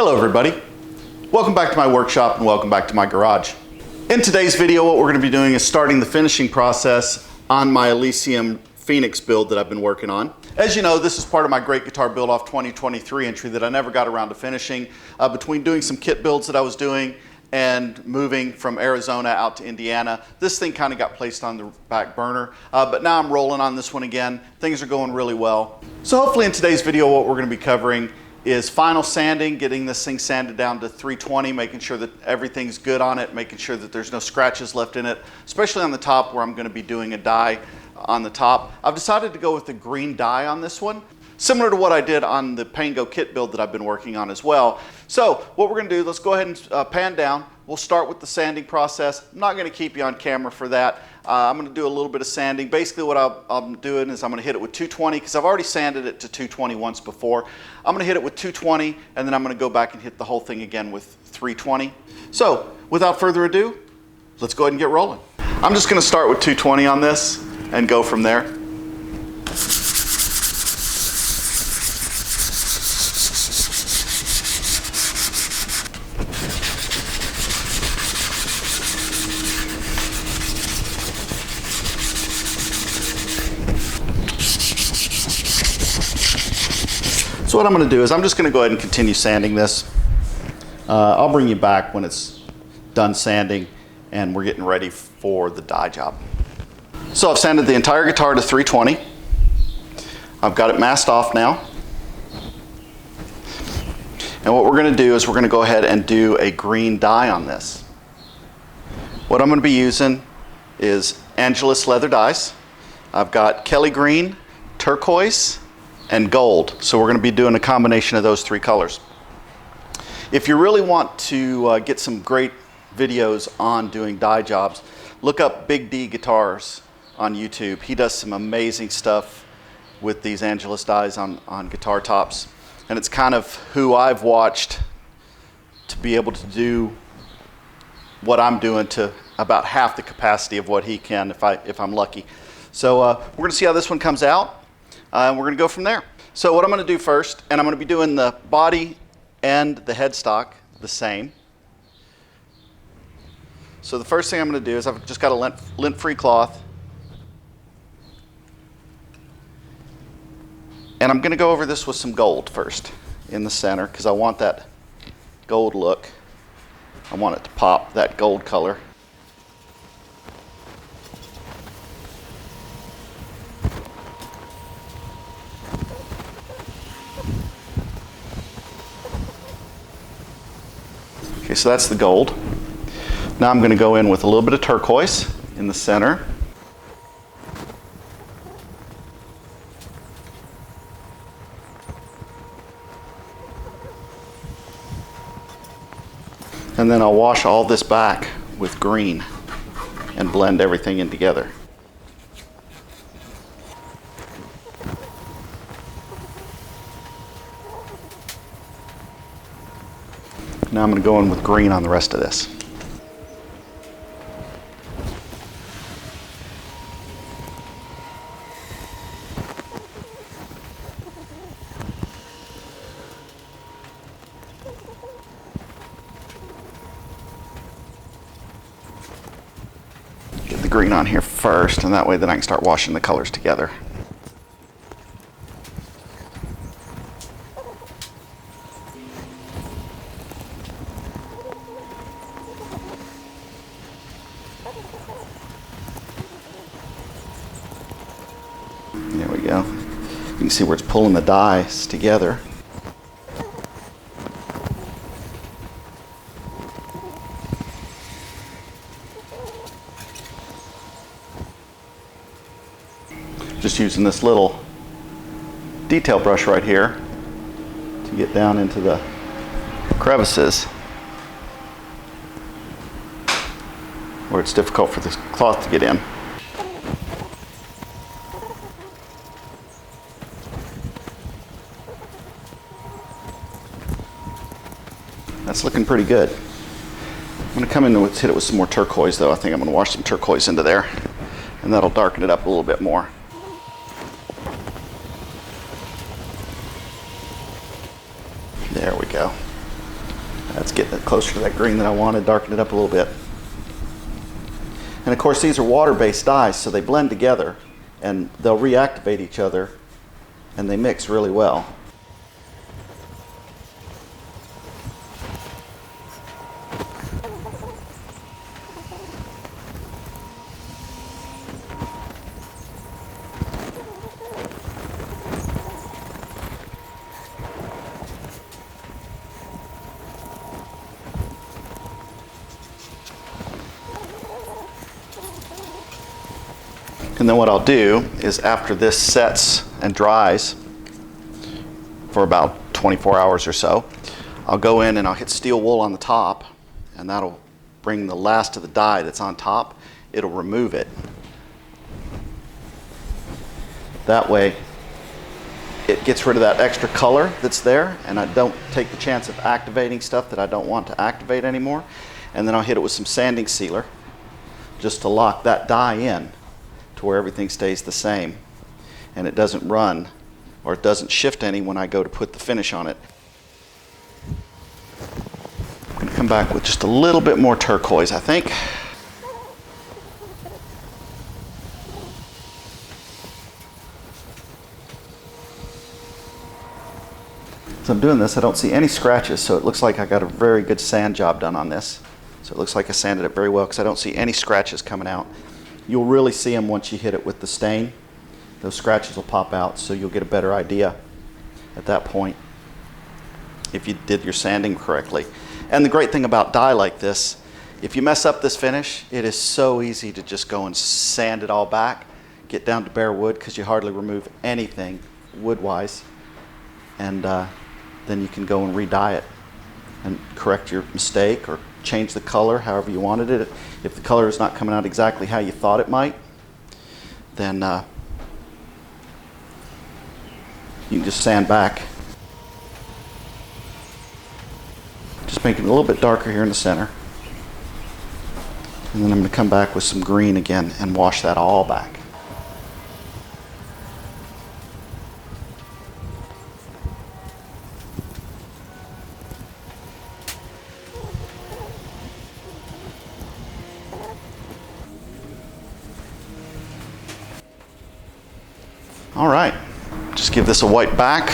Hello everybody, welcome back to my workshop and welcome back to my garage. In today's video what we're going to be doing is starting the finishing process on my Elysium Phoenix build that I've been working on. As you know, this is part of my Great Guitar Build Off 2023 entry that I never got around to finishing. Between doing some kit builds that I was doing and moving from Arizona out to Indiana, this thing kind of got placed on the back burner, but now I'm rolling on this one again. Things are going really well. So hopefully in today's video what we're going to be covering is final sanding, getting this thing sanded down to 320, making sure that everything's good on it, making sure that there's no scratches left in it, especially on the top where I'm going to be doing a dye on the top. I've decided to go with the green dye on this one, similar to what I did on the Pango kit build that I've been working on as well. So what we're going to do, let's go ahead and pan down. We'll start with the sanding process. I'm not going to keep you on camera for that. I'm going to do a little bit of sanding. Basically what I'm doing is I'm going to hit it with 220 because I've already sanded it to 220 once before. I'm going to hit it with 220 and then I'm going to go back and hit the whole thing again with 320. So without further ado, let's go ahead and get rolling. I'm just going to start with 220 on this and go from there. So what I'm going to do is I'm just going to go ahead and continue sanding this. I'll bring you back when it's done sanding and we're getting ready for the dye job. So I've sanded the entire guitar to 320. I've got it masked off now. And what we're going to do is we're going to go ahead and do a green dye on this. What I'm going to be using is Angelus Leather Dyes. I've got Kelly green, turquoise, and gold. So we're going to be doing a combination of those three colors. If you really want to get some great videos on doing dye jobs, look up Big D Guitars on YouTube. He does some amazing stuff with these Angelus dyes on guitar tops. And it's kind of who I've watched to be able to do what I'm doing to about half the capacity of what he can if I'm lucky. So we're going to see how this one comes out. And we're going to go from there. So what I'm going to do first, and I'm going to be doing the body and the headstock the same. So the first thing I'm going to do is I've just got a lint-free cloth. And I'm going to go over this with some gold first in the center because I want that gold look. I want it to pop, that gold color. Okay, so that's the gold. Now I'm going to go in with a little bit of turquoise in the center. And then I'll wash all this back with green and blend everything in together. Now I'm going to go in with green on the rest of this. Get the green on here first, and that way then I can start washing the colors together. There we go. You can see where it's pulling the dyes together. Just using this little detail brush right here to get down into the crevices where it's difficult for this cloth to get in. That's looking pretty good. I'm going to come in and hit it with some more turquoise though. I think I'm going to wash some turquoise into there and that'll darken it up a little bit more. There we go. That's getting it closer to that green that I wanted, darken it up a little bit. And of course these are water-based dyes, so they blend together and they'll reactivate each other and they mix really well. And then what I'll do is after this sets and dries for about 24 hours or so, I'll go in and I'll hit steel wool on the top, and that'll bring the last of the dye that's on top. It'll remove it. That way it gets rid of that extra color that's there, and I don't take the chance of activating stuff that I don't want to activate anymore. And then I'll hit it with some sanding sealer just to lock that dye in to where everything stays the same and it doesn't run or it doesn't shift any when I go to put the finish on it. I'm going to come back with just a little bit more turquoise, I think. As I'm doing this, I don't see any scratches, so it looks like I got a very good sand job done on this. So it looks like I sanded it very well because I don't see any scratches coming out. You'll really see them once you hit it with the stain. Those scratches will pop out, so you'll get a better idea at that point if you did your sanding correctly. And the great thing about dye like this, if you mess up this finish, it is so easy to just go and sand it all back, get down to bare wood because you hardly remove anything wood-wise, and then you can go and re-dye it and correct your mistake or change the color however you wanted it. If the color is not coming out exactly how you thought it might, then you can just sand back. Just make it a little bit darker here in the center. And then I'm going to come back with some green again and wash that all back. All right, just give this a wipe back,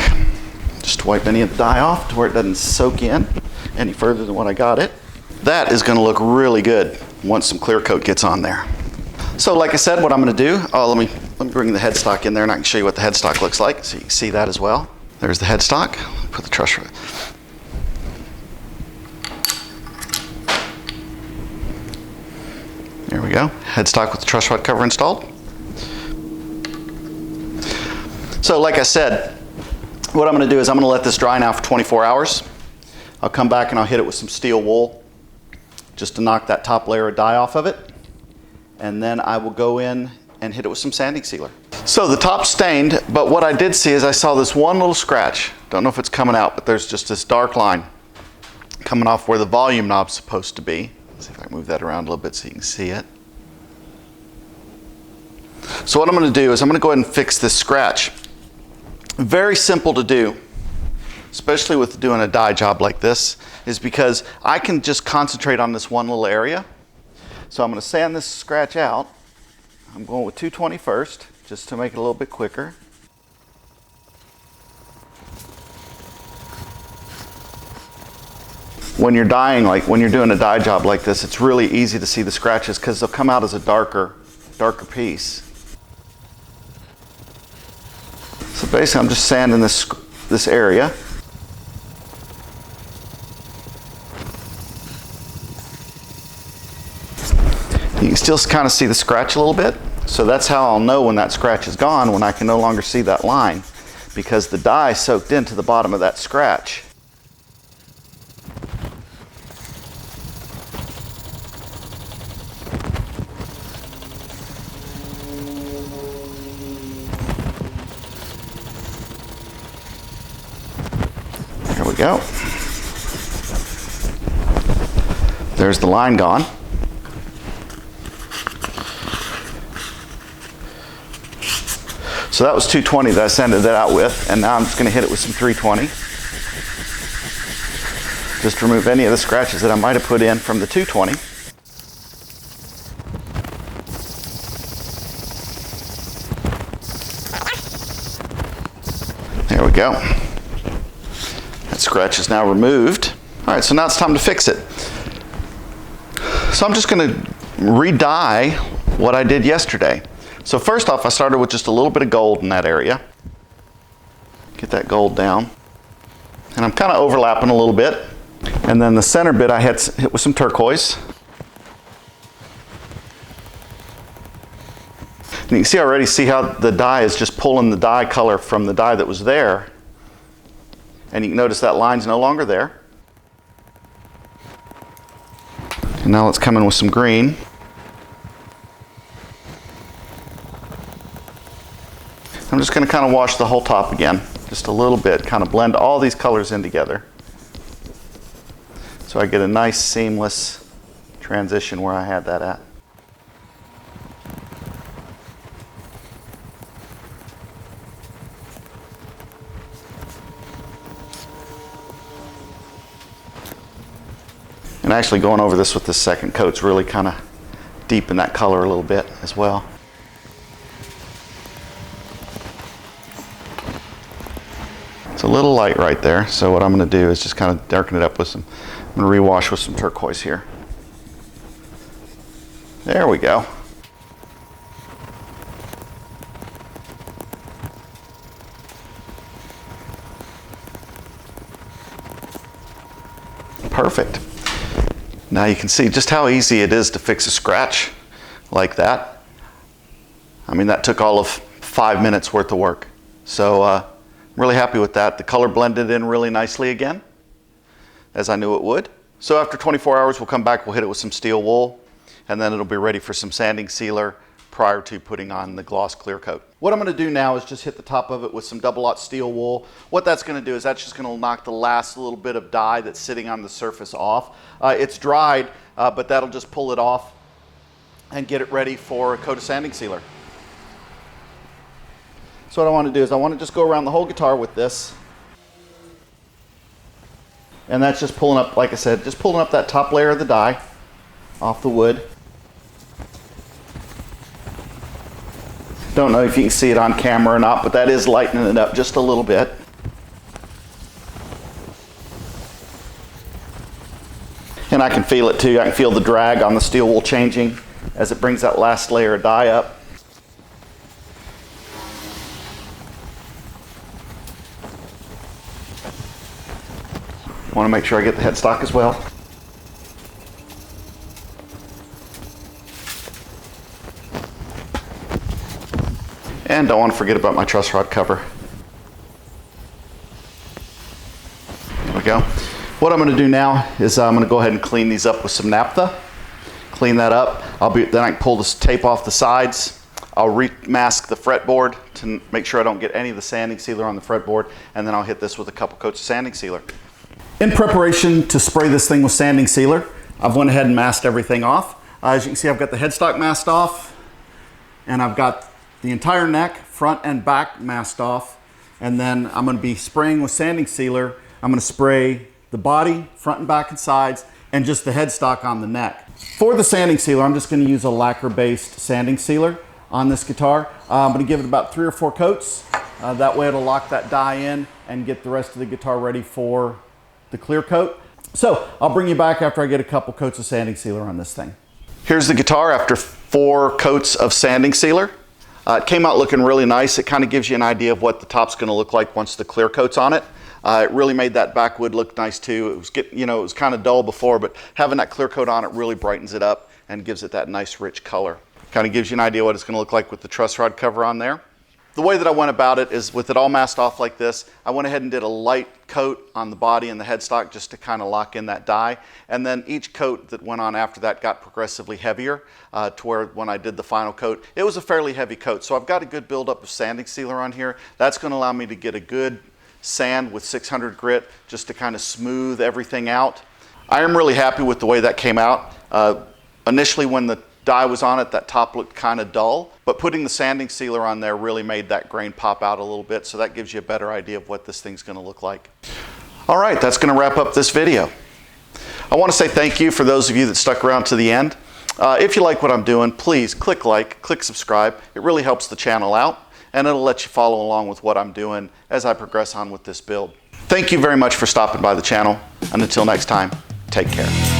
just to wipe any of the dye off to where it doesn't soak in any further than what I got it. That is going to look really good once some clear coat gets on there. So like I said, what I'm going to do, let me bring the headstock in there and I can show you what the headstock looks like so you can see that as well. There's the headstock. Put the truss rod. There we go. Headstock with the truss rod cover installed. So like I said, what I'm going to do is I'm going to let this dry now for 24 hours. I'll come back and I'll hit it with some steel wool just to knock that top layer of dye off of it. And then I will go in and hit it with some sanding sealer. So the top's stained, but what I did see is I saw this one little scratch. Don't know if it's coming out, but there's just this dark line coming off where the volume knob's supposed to be. Let's see if I can move that around a little bit so you can see it. So what I'm going to do is I'm going to go ahead and fix this scratch. Very simple to do, especially with doing a dye job like this, is because I can just concentrate on this one little area. So I'm going to sand this scratch out. I'm going with 220 first, just to make it a little bit quicker. When you're dyeing, like when you're doing a dye job like this, it's really easy to see the scratches because they'll come out as a darker piece. So basically I'm just sanding this area. You can still kind of see the scratch a little bit. So that's how I'll know when that scratch is gone, when I can no longer see that line, because the dye soaked into the bottom of that scratch. There we go. There's the line gone. So that was 220 that I sanded that out with, and now I'm just going to hit it with some 320. just to remove any of the scratches that I might have put in from the 220. There we go. That scratch is now removed. All right, so now it's time to fix it. So I'm just gonna re-dye what I did yesterday. So first off, I started with just a little bit of gold in that area. Get that gold down. And I'm kind of overlapping a little bit. And then the center bit I had hit with some turquoise. And you can see already how the dye is just pulling the dye color from the dye that was there. And you can notice that line's no longer there. And now let's come in with some green. I'm just going to kind of wash the whole top again, just a little bit, kind of blend all these colors in together. So I get a nice seamless transition where I had that at. And actually going over this with the second coat's really kind of deepen that color a little bit as well. It's a little light right there, so what I'm going to do is just kind of darken it up with some, I'm going to rewash with some turquoise here. There we go. Perfect. Now you can see just how easy it is to fix a scratch like that. I mean, that took all of 5 minutes worth of work. So I'm really happy with that. The color blended in really nicely again, as I knew it would. So after 24 hours, we'll come back, we'll hit it with some steel wool, and then it'll be ready for some sanding sealer prior to putting on the gloss clear coat. What I'm going to do now is just hit the top of it with some double-aught steel wool. What that's going to do is that's just going to knock the last little bit of dye that's sitting on the surface off. It's dried, but that'll just pull it off and get it ready for a coat of sanding sealer. So what I want to do is I want to just go around the whole guitar with this. And that's just pulling up, like I said, just pulling up that top layer of the dye off the wood. Don't know if you can see it on camera or not, but that is lightening it up just a little bit. And I can feel it too. I can feel the drag on the steel wool changing as it brings that last layer of dye up. I want to make sure I get the headstock as well. And don't want to forget about my truss rod cover. There we go. What I'm going to do now is I'm going to go ahead and clean these up with some naphtha. Clean that up. Then I can pull this tape off the sides. I'll remask the fretboard to make sure I don't get any of the sanding sealer on the fretboard, and then I'll hit this with a couple coats of sanding sealer. In preparation to spray this thing with sanding sealer, I've went ahead and masked everything off. As you can see, I've got the headstock masked off, and I've got the entire neck, front and back masked off. And then I'm going to be spraying with sanding sealer. I'm going to spray the body, front and back and sides, and just the headstock on the neck. For the sanding sealer, I'm just going to use a lacquer-based sanding sealer on this guitar. I'm going to give it about 3 or 4 coats. That way it'll lock that dye in and get the rest of the guitar ready for the clear coat. So I'll bring you back after I get a couple coats of sanding sealer on this thing. Here's the guitar after 4 coats of sanding sealer. It came out looking really nice. It kind of gives you an idea of what the top's going to look like once the clear coat's on it. It really made that backwood look nice too. It was kind of dull before, but having that clear coat on it really brightens it up and gives it that nice rich color. Kind of gives you an idea what it's going to look like with the truss rod cover on there. The way that I went about it is with it all masked off like this, I went ahead and did a light coat on the body and the headstock just to kind of lock in that dye. And then each coat that went on after that got progressively heavier to where when I did the final coat, it was a fairly heavy coat. So I've got a good buildup of sanding sealer on here. That's going to allow me to get a good sand with 600 grit just to kind of smooth everything out. I am really happy with the way that came out. Initially when the dye was on it, that top looked kind of dull, but putting the sanding sealer on there really made that grain pop out a little bit, so that gives you a better idea of what this thing's going to look like. All right, that's going to wrap up this video. I want to say thank you for those of you that stuck around to the end. If you like what I'm doing, please click like, click subscribe. It really helps the channel out, and it'll let you follow along with what I'm doing as I progress on with this build. Thank you very much for stopping by the channel, and until next time, take care.